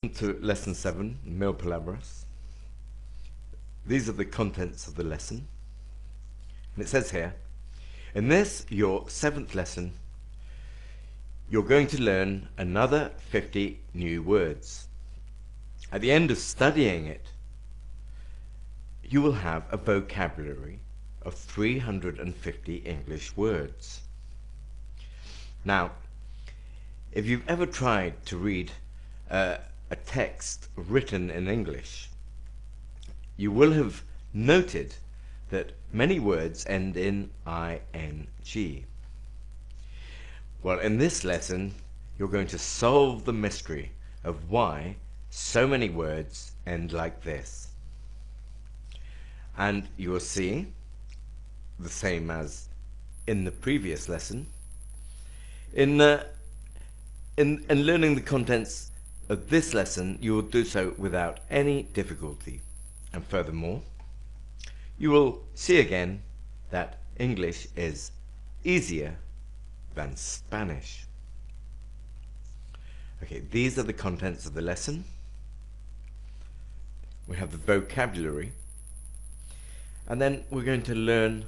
To lesson 7, Mil Palabras. These are the contents of the lesson. And it says here, in this, your 7th lesson, you're going to learn another 50 new words. At the end of studying it, you will have a vocabulary of 350 English words. Now, if you've ever tried to read a text written in English, you will have noted that many words end in ing. Well, in this lesson, you're going to solve the mystery of why so many words end like this. And you will see, the same as in the previous lesson, in learning the contents of this lesson, you will do so without any difficulty. And furthermore, you will see again that English is easier than Spanish. Okay, these are the contents of the lesson. We have the vocabulary, and then we're going to learn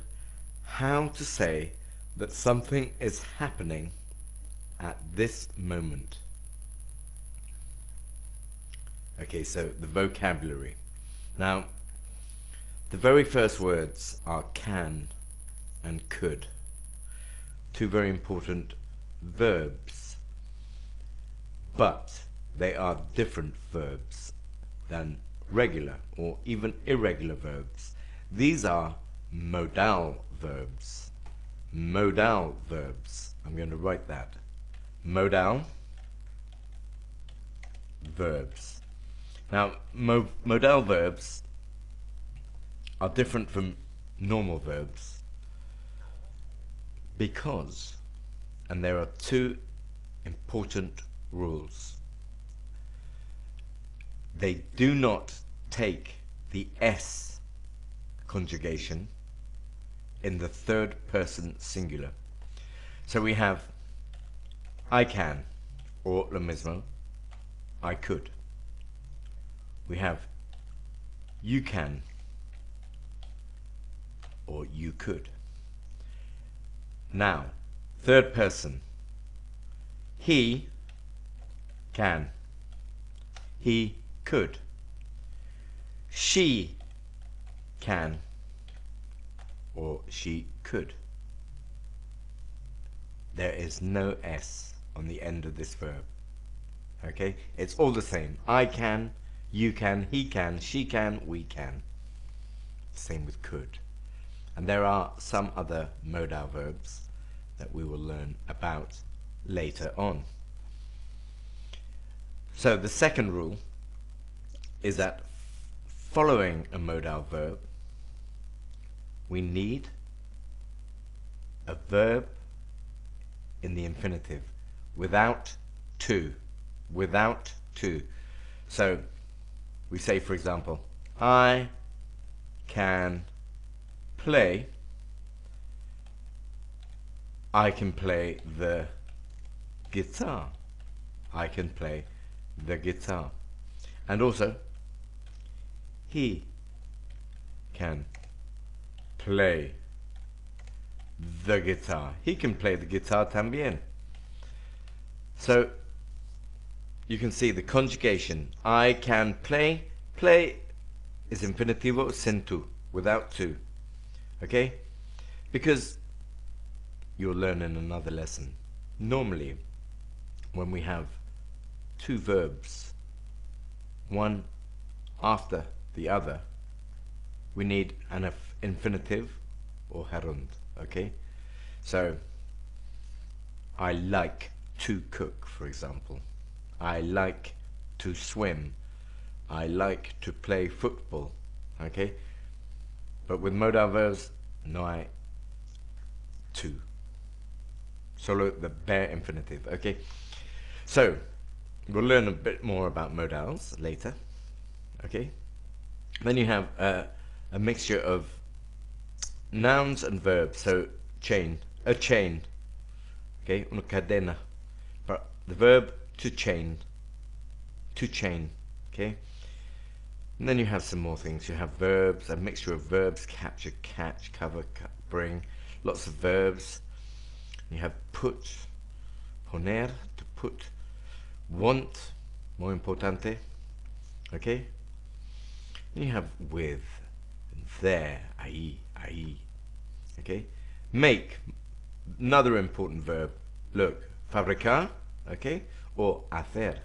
how to say that something is happening at this moment. Okay, so the vocabulary. Now, the very first words are can and could. Two very important verbs. But they are different verbs than regular or even irregular verbs. These are modal verbs. Modal verbs. I'm going to write that. Modal verbs. Now, modal verbs are different from normal verbs because, and there are two important rules. They do not take the S conjugation in the third person singular. So we have I can, or lo mismo, I could. We have you can, or you could. Now, third person, he can, he could. She can, or she could. There is no S on the end of this verb. Okay? It's all the same. I can, you can, he can, she can, we can. Same with could. And there are some other modal verbs that we will learn about later on. So the second rule is that following a modal verb, we need a verb in the infinitive without to. Without to. So we say, for example, I can play. I can play the guitar. I can play the guitar. And also, he can play the guitar. He can play the guitar también. So you can see the conjugation. I can play. Play is infinitivo sin tu, without to. Okay? Because you'll learn in another lesson. Normally, when we have two verbs, one after the other, we need an infinitive or gerund. Okay? So, I like to cook, for example. I like to swim. I like to play football. Okay? But with modal verbs, no hay to. Solo the bare infinitive. Okay? So, we'll learn a bit more about modals later. Okay? Then you have a mixture of nouns and verbs. So, chain. A chain. Okay? Una cadena. But the verb to chain. to chain, okay? And then you have some more things. You have verbs, a mixture of verbs, capture, catch, cover, bring, lots of verbs. You have put, poner, to put, want, muy importante, okay? And you have with, there, ahí, ahí, okay? Make, another important verb. Look, fabricar, okay? Or hacer,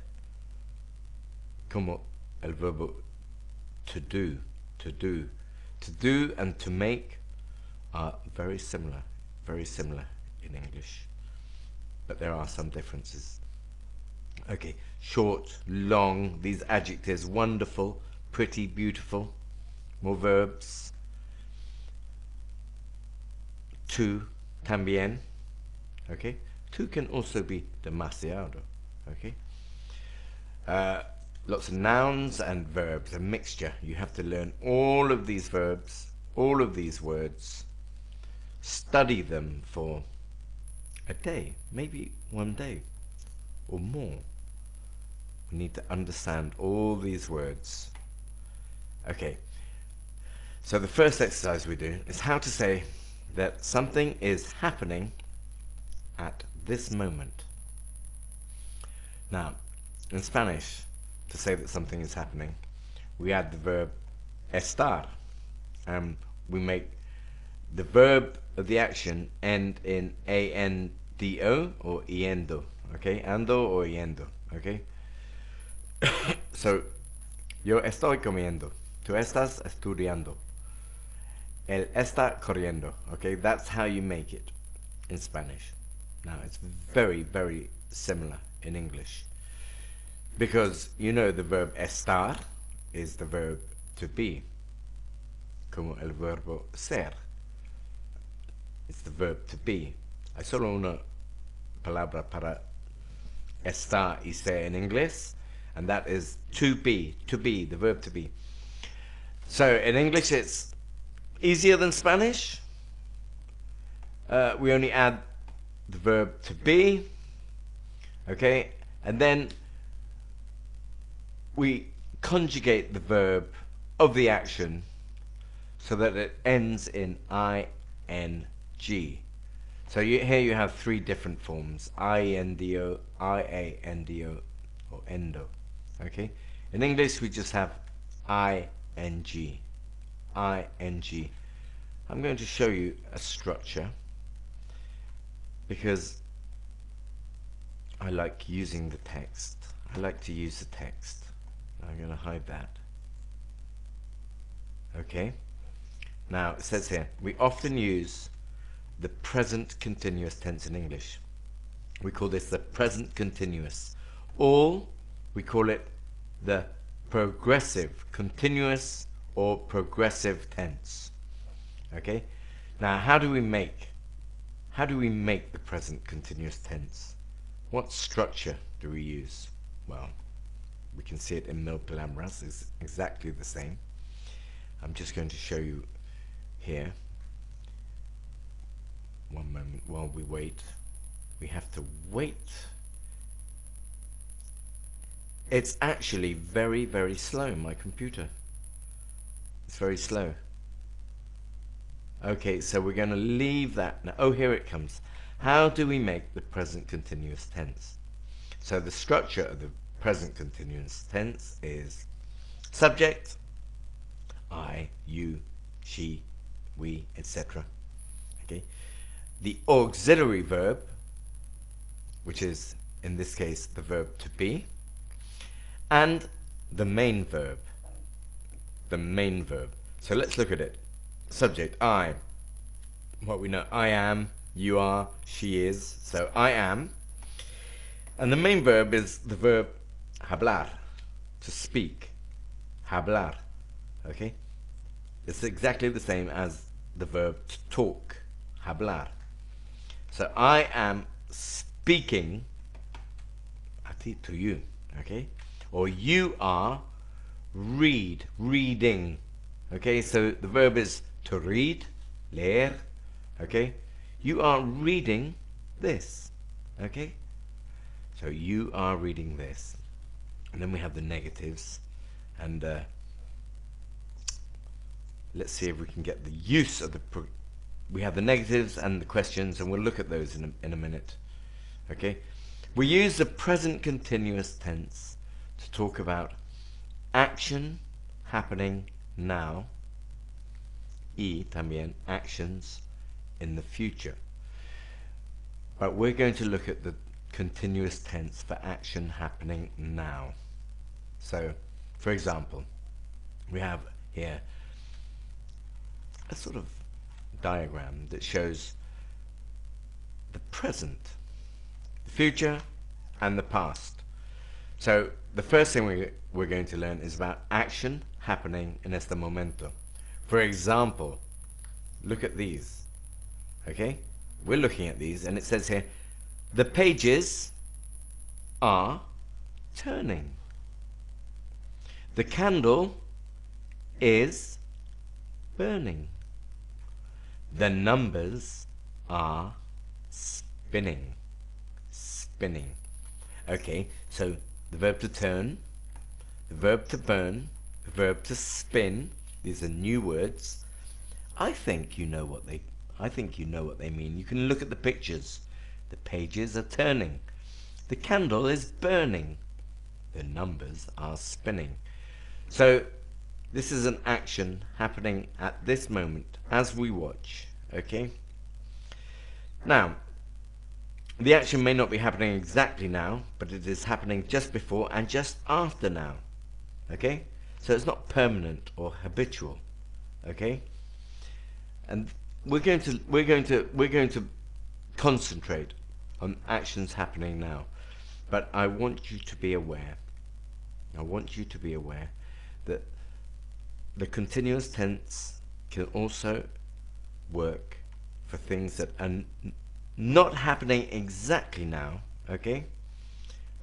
como el verbo to do, to do. To do and to make are very similar in English, but there are some differences. Okay, short, long, these adjectives, wonderful, pretty, beautiful, more verbs. To, también, okay? To can also be demasiado, okay? Lots of nouns and verbs, a mixture. You have to learn all of these verbs, all of these words, study them for a day, maybe one day or more. We need to understand all these words. Okay, so the first exercise we do is how to say that something is happening at this moment. Now, in Spanish, to say that something is happening, we add the verb estar, and we make the verb of the action end in ando or yendo, okay? Ando or yendo, okay? So, yo estoy comiendo, tú estás estudiando, él está corriendo, okay? That's how you make it in Spanish. Now, it's very, very similar in English, because you know the verb estar is the verb to be, como el verbo ser. It's the verb to be. Hay solo una palabra para estar y ser en inglés, and that is to be, the verb to be. So in English it's easier than Spanish. We only add the verb to be, okay, and then we conjugate the verb of the action so that it ends in ing. So here you have three different forms: iendo, iando, or endo. Okay. In English we just have ing. ing. I'm going to show you a structure because I like using the text. I like to use the text. I'm going to hide that. Okay. Now it says here, we often use the present continuous tense in English. We call this the present continuous. Or we call it the progressive continuous or progressive tense. Okay? Now how do we make the present continuous tense? What structure do we use? Well, we can see it in Mil Palabras. It's exactly the same. I'm just going to show you here. One moment while we wait. We have to wait. It's actually very, very slow, my computer. It's very slow. Okay, so we're going to leave that now. Oh, here it comes. How do we make the present continuous tense? So the structure of the present continuous tense is subject, I, you, she, we, etc. Okay. The auxiliary verb, which is in this case the verb to be, and the main verb. The main verb. So let's look at it. Subject, I. What we know, I am, you are, she is. So I am. And the main verb is the verb hablar, to speak. Hablar. Okay? It's exactly the same as the verb to talk. Hablar. So I am speaking a ti, to you. Okay? Or you are reading. Okay? So the verb is to read, leer. Okay? You are reading this. Okay? So you are reading this. And then we have the negatives, and let's see if we can get the use of the we have the negatives and the questions, and we'll look at those in a minute. Okay, we use the present continuous tense to talk about action happening now, y también, actions in the future. But we're going to look at the continuous tense for action happening now. So, for example, we have here a sort of diagram that shows the present, the future, and the past. So the first thing we're going to learn is about action happening en este momento. For example, look at these. Okay? We're looking at these, and it says here, the pages are turning. The candle is burning. The numbers are spinning. Spinning. Okay, so the verb to turn, the verb to burn, the verb to spin, these are new words. I think you know what they mean. You can look at the pictures. The pages are turning. The candle is burning. The numbers are spinning. So this is an action happening at this moment as we watch. Okay? Now, the action may not be happening exactly now, but it is happening just before and just after now. Okay? So it's not permanent or habitual. Okay? And we're going to concentrate on actions happening now. But I want you to be aware. I want you to be aware that the continuous tense can also work for things that are not happening exactly now, okay,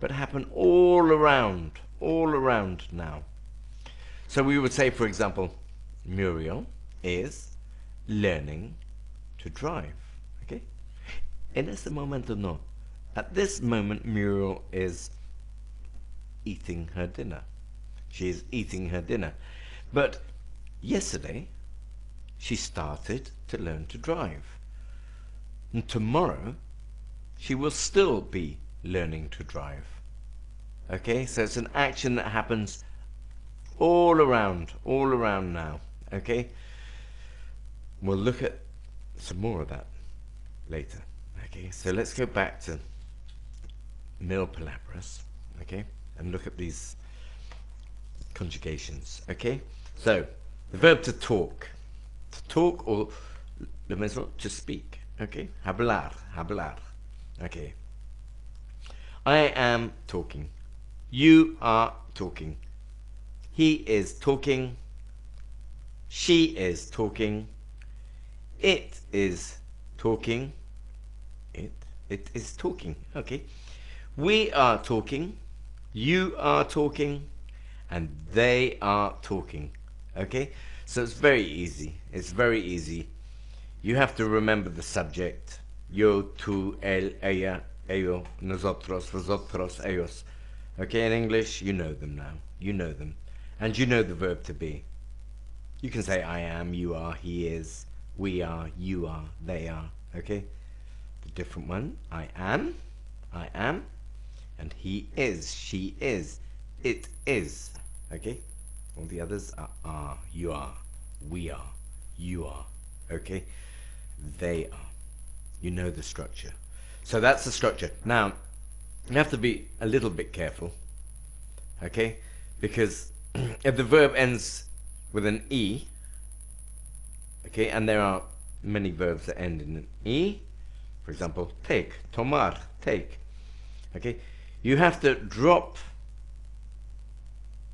but happen all around now. So we would say, for example, Muriel is learning to drive, okay? En este momento no. At this moment, Muriel is eating her dinner. She is eating her dinner. But yesterday, she started to learn to drive. And tomorrow, she will still be learning to drive. Okay, so it's an action that happens all around now. Okay, we'll look at some more of that later. Okay, so let's go back to Mil Palabras, okay, and look at these conjugations. Okay, so the verb to talk or lo mismo, to speak. Okay, hablar. Okay, I am talking. You are talking. He is talking. She is talking. It is talking. It is talking. Okay, we are talking. You are talking. And they are talking. Okay, so it's very easy. It's very easy. You have to remember the subject. Yo, tú, él, ella, ello, nosotros, vosotros, ellos. Okay, in English, you know them now. You know them. And you know the verb to be. You can say I am, you are, he is, we are, you are, they are. Okay? The different one, I am, and he is, she is, it is. Okay? All the others are, you are, we are, you are. Okay? They are. You know the structure. So that's the structure. Now, you have to be a little bit careful. Okay? Because if the verb ends with an E, okay, and there are many verbs that end in an E, for example, take, tomar, take. Okay? You have to drop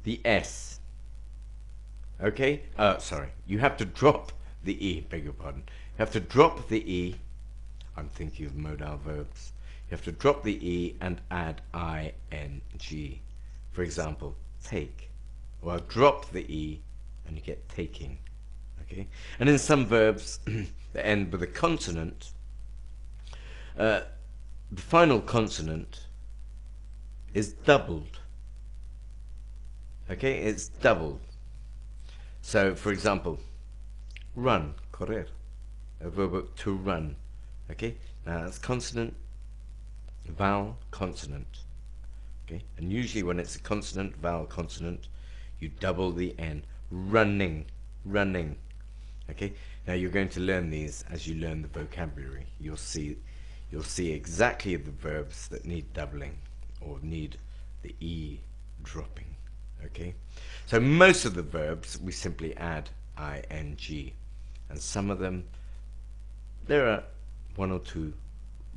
the S. Okay? Sorry. You have to drop the E, beg your pardon. You have to drop the E. I'm thinking of modal verbs. You have to drop the E and add ing. For example, take. Well, drop the E and you get taking. Okay? And in some verbs that end with a consonant, the final consonant is doubled. Okay, it's doubled. So, for example, run, correr, a verb to run. Okay, now that's consonant, vowel, consonant. Okay, and usually when it's a consonant, vowel, consonant, you double the N. Running, running. Okay, now you're going to learn these as you learn the vocabulary. You'll see exactly the verbs that need doubling or need the E dropping. Okay, so most of the verbs we simply add ing, and some of them there are one or two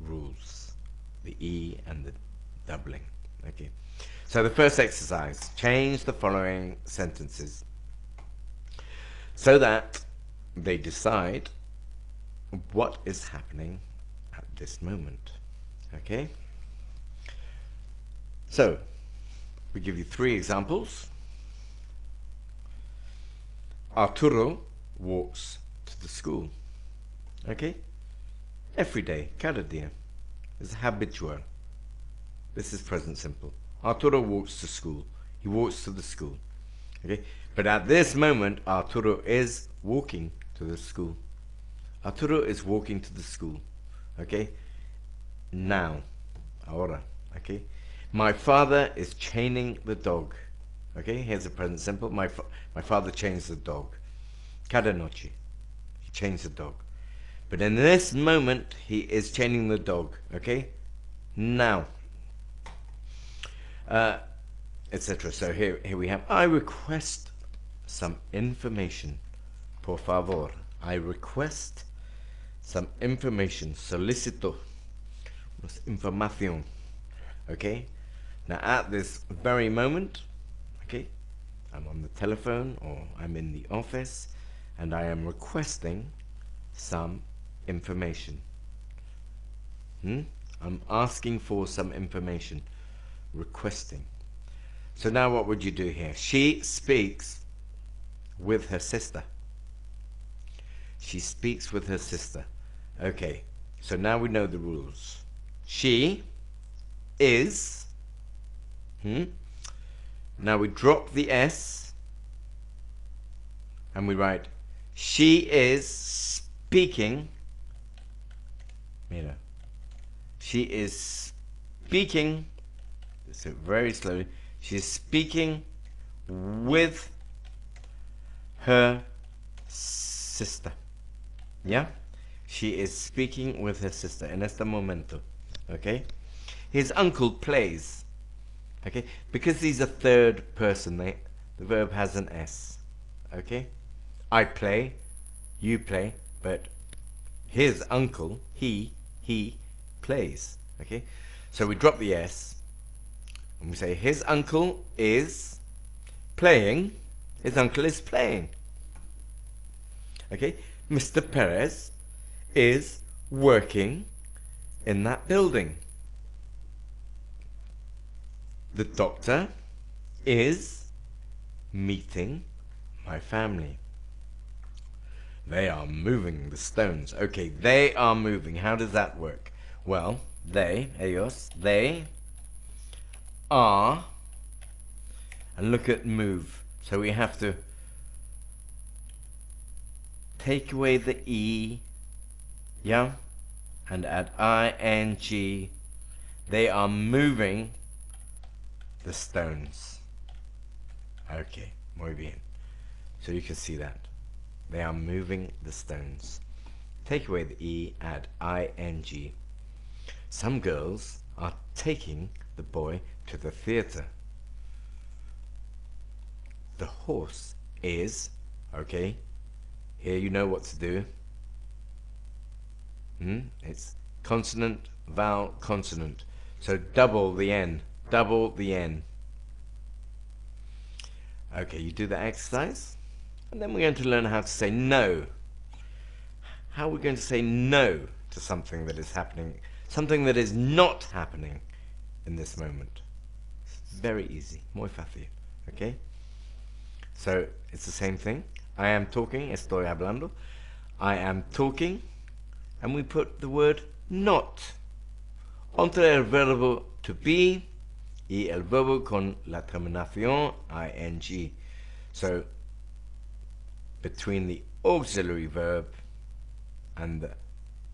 rules, the E and the doubling. Okay, so the first exercise, change the following sentences so that they decide what is happening at this moment. Okay, so we give you 3 examples. Arturo walks to the school. Okay, every day, cada dia, is habitual. This is present simple. Arturo walks to school. He walks to the school. Okay, but at this moment, Arturo is walking to the school. Arturo is walking to the school. Okay, now, ahora. Okay, my father is chaining the dog. Okay, here's a present simple. My father chains the dog. Cada noche, he chains the dog. But in this moment, he is chaining the dog. Okay, now, etc. So here we have, I request some information. Por favor. I request some information. Solicito información. Okay, now at this very moment, okay, I'm on the telephone or I'm in the office and I am requesting some information. I'm asking for some information, requesting. So now what would you do here? She speaks with her sister. She speaks with her sister. Okay, so now we know the rules. She is, now we drop the S and we write, she is speaking, mira, she is speaking, so very slowly, she is speaking with her sister. Yeah? She is speaking with her sister en este momento. Okay? His uncle plays. Okay? Because he's a third person, the verb has an S. Okay? I play, you play, but his uncle, he plays. Okay? So we drop the S and we say his uncle is playing. His uncle is playing. Okay? Mr. Perez is working in that building. The doctor is meeting my family. They are moving the stones. Okay, they are moving. How does that work? Well, ellos, they are, and look at move. So we have to take away the E, yeah, and add ing. They are moving the stones. Okay, muy bien. So you can see that. They are moving the stones. Take away the E, add ing. Some girls are taking the boy to the theater. The horse is, okay, here you know what to do. It's consonant, vowel, consonant. So double the N, double the N. Okay, you do that exercise. And then we're going to learn how to say no. How are we going to say no to something that is happening, something that is not happening in this moment? It's very easy, muy fácil, okay? So it's the same thing. I am talking, estoy hablando. I am talking, and we put the word not entre el verbo to be y el verbo con la terminación ing. So, between the auxiliary verb and the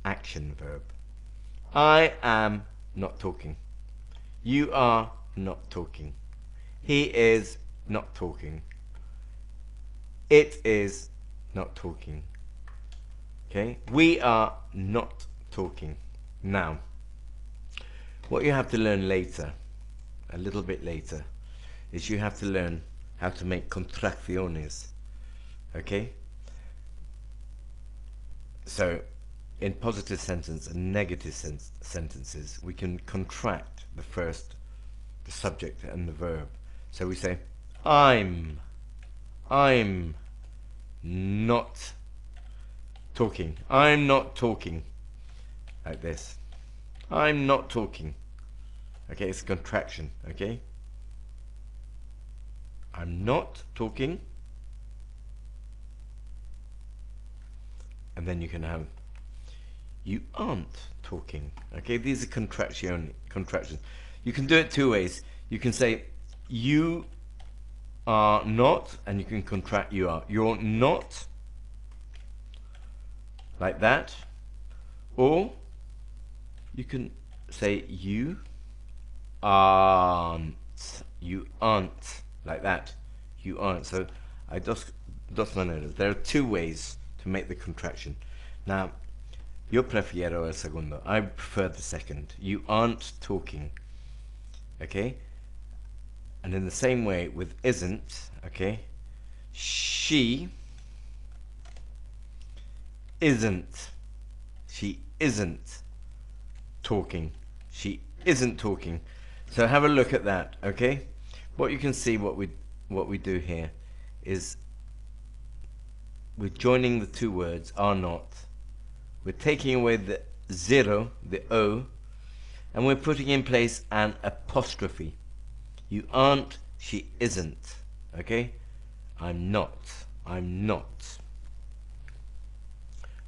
action verb. I am not talking. You are not talking. He is not talking. It is not talking. Okay? We are not talking. Now, what you have to learn later, a little bit later, is you have to learn how to make contracciones. Okay? So, in positive sentence and negative sentences, we can contract the subject and the verb. So we say, I'm not talking. I'm not talking. Like this. I'm not talking. Okay, it's a contraction, okay? I'm not talking. And then you can have, you aren't talking. Okay, these are contractions. You can do it two ways. You can say, you are not, and you can contract you are. You're not, like that. Or you can say, you aren't. You aren't, like that. You aren't. So, dos maneras. There are two ways to make the contraction. Now, yo prefiero el segundo. I prefer the second. You aren't talking. Okay? And in the same way with isn't, okay? She isn't. She isn't talking. She isn't talking. So have a look at that, okay? What you can see, what we do here is we're joining the two words, are not. We're taking away the zero, the O, and we're putting in place an apostrophe. You aren't, she isn't. Okay? I'm not. I'm not.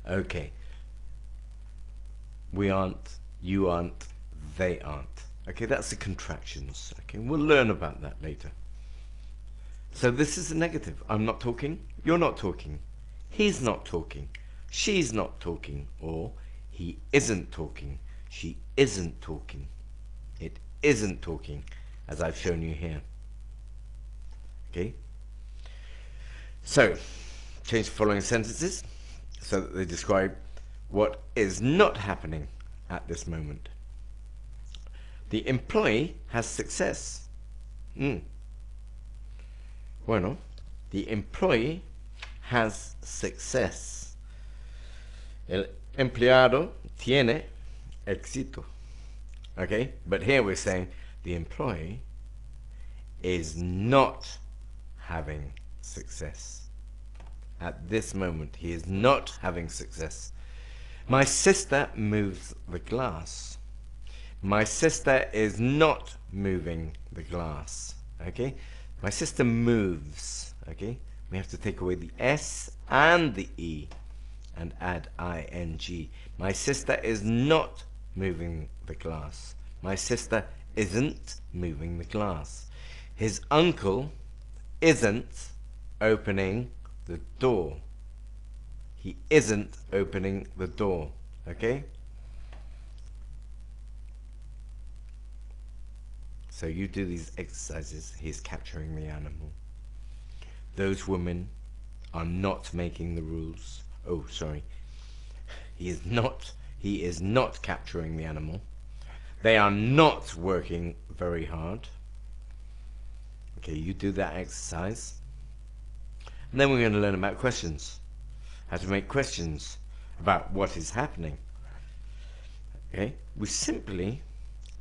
Okay. We aren't, you aren't, they aren't. Okay, that's the contractions. Okay, we'll learn about that later. So this is a negative. I'm not talking, you're not talking, he's not talking, she's not talking, or he isn't talking, she isn't talking, it isn't talking, as I've shown you here. Okay? So, change the following sentences so that they describe what is not happening at this moment. The employee has success. Bueno, the employee has success. El empleado tiene éxito. Okay? But here we're saying the employee is not having success. At this moment, he is not having success. My sister moves the glass. My sister is not moving the glass. Okay? My sister moves. Okay? We have to take away the S and the E and add ing. My sister is not moving the glass. My sister isn't moving the glass. His uncle isn't opening the door. He isn't opening the door. Okay? So you do these exercises. He's capturing the animal. Those women are not making the rules. Oh, sorry. He is not capturing the animal. They are not working very hard. Okay, you do that exercise. And then we're going to learn about questions. How to make questions about what is happening. Okay, we simply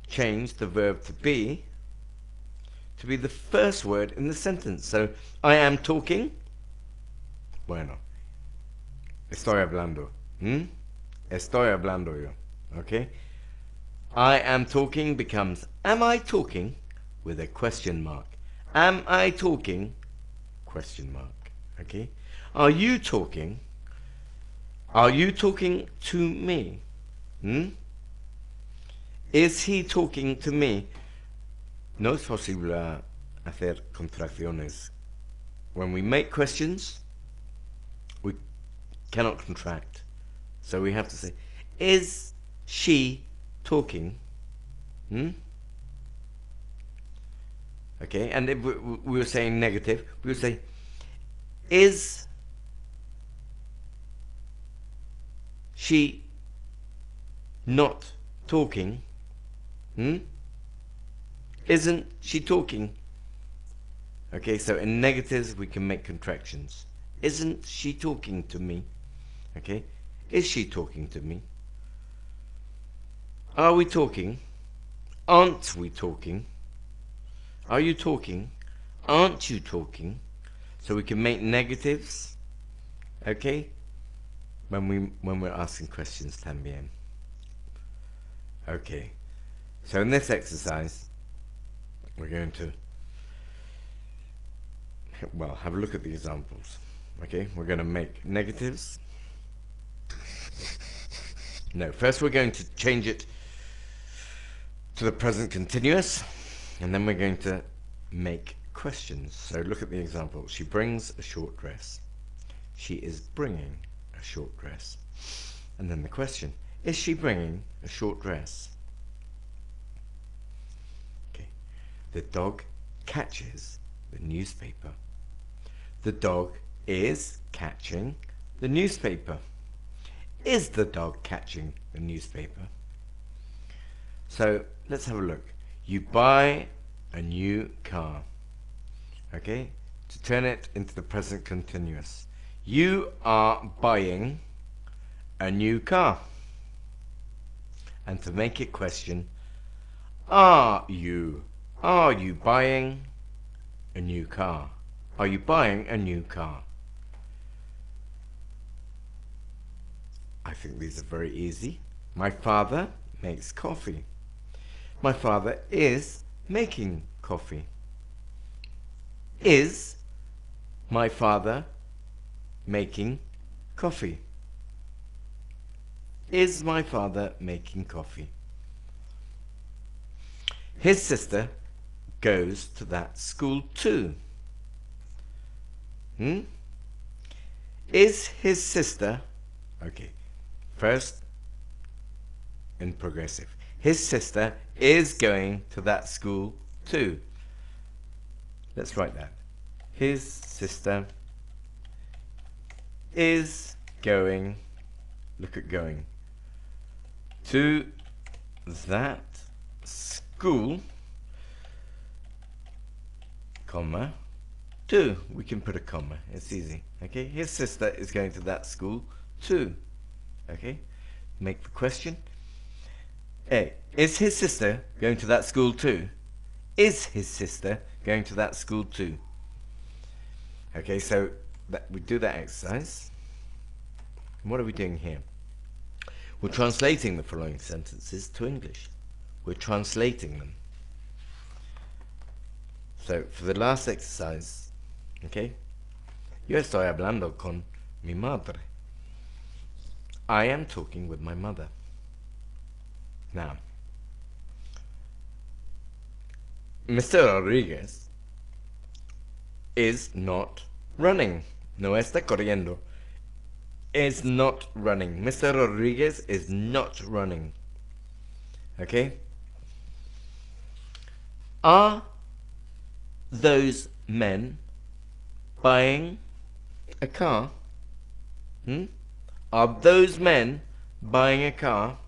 change the verb to be the first word in the sentence. So, I am talking. Bueno, estoy hablando. Estoy hablando yo. Okay? I am talking becomes, am I talking? With a question mark. Am I talking? Question mark. Okay? Are you talking? Are you talking to me? Is he talking to me? no es posible hacer contracciones. When we make questions, we cannot contract. So we have to say, is she talking? Okay, and if we were saying negative, we would say, is she not talking? Isn't she talking? Okay, so in negatives we can make contractions. Isn't she talking to me? Okay, is she talking to me? Are we talking? Aren't we talking? Are you talking? Aren't you talking? So we can make negatives, okay, when we're asking questions también. Okay, so in this exercise, we're going to, well, have a look at the examples. Okay, we're going to make negatives. No, first we're going to change it to the present continuous, and then we're going to make questions. So look at the example. She brings a short dress. She is bringing a short dress. And then the question, is she bringing a short dress? Okay. The dog catches the newspaper. The dog is catching the newspaper. Is the dog catching the newspaper? So let's have a look. You buy a new car. Okay? To turn it into the present continuous. You are buying a new car. And to make it question, are you buying a new car? Are you buying a new car? I think these are very easy. My father makes coffee. My father is making coffee. Is my father making coffee? Is my father making coffee? His sister goes to that school too. Is his sister, okay, first in progressive. His sister is going to that school too. Let's write that. His sister is going, look at going, to that school, comma, too. We can put a comma, it's easy. Okay, his sister is going to that school too. Okay, make the question. A, is his sister going to that school too? Is his sister going to that school too? Okay, so we do that exercise. What are we doing here? We're translating the following sentences to English. We're translating them. So for the last exercise, okay, yo estoy hablando con mi madre. I am talking with my mother. Now, Mr. Rodriguez is not running. No está corriendo. Is not running. Mr. Rodriguez is not running. Okay? Are those men buying a car? Are those men buying a car?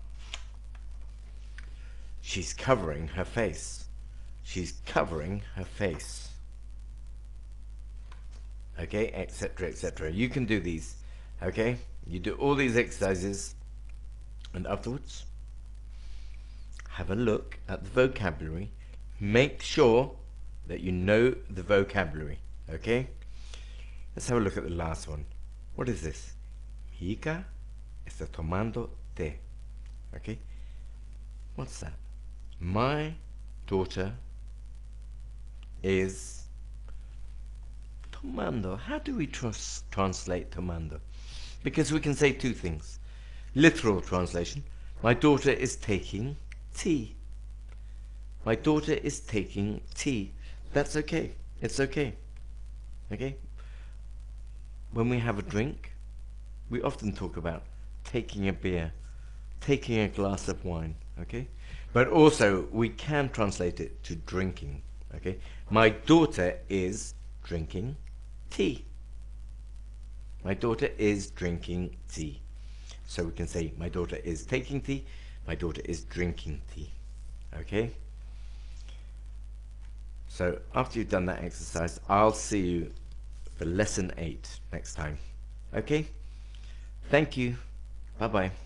She's covering her face. She's covering her face. Okay, etc., etc. You can do these. Okay? You do all these exercises, and afterwards, have a look at the vocabulary. Make sure that you know the vocabulary. Okay? Let's have a look at the last one. What is this? Mi hija está tomando té. Okay? What's that? My daughter is tomando. How do we translate tomando? Because we can say two things. Literal translation. My daughter is taking tea. My daughter is taking tea. That's okay. It's okay. Okay? When we have a drink, we often talk about taking a beer, taking a glass of wine, okay? But also, we can translate it to drinking, okay? My daughter is drinking tea. My daughter is drinking tea. So we can say, my daughter is taking tea, my daughter is drinking tea, okay? So after you've done that exercise, I'll see you for lesson 8 next time, okay? Thank you. Bye-bye.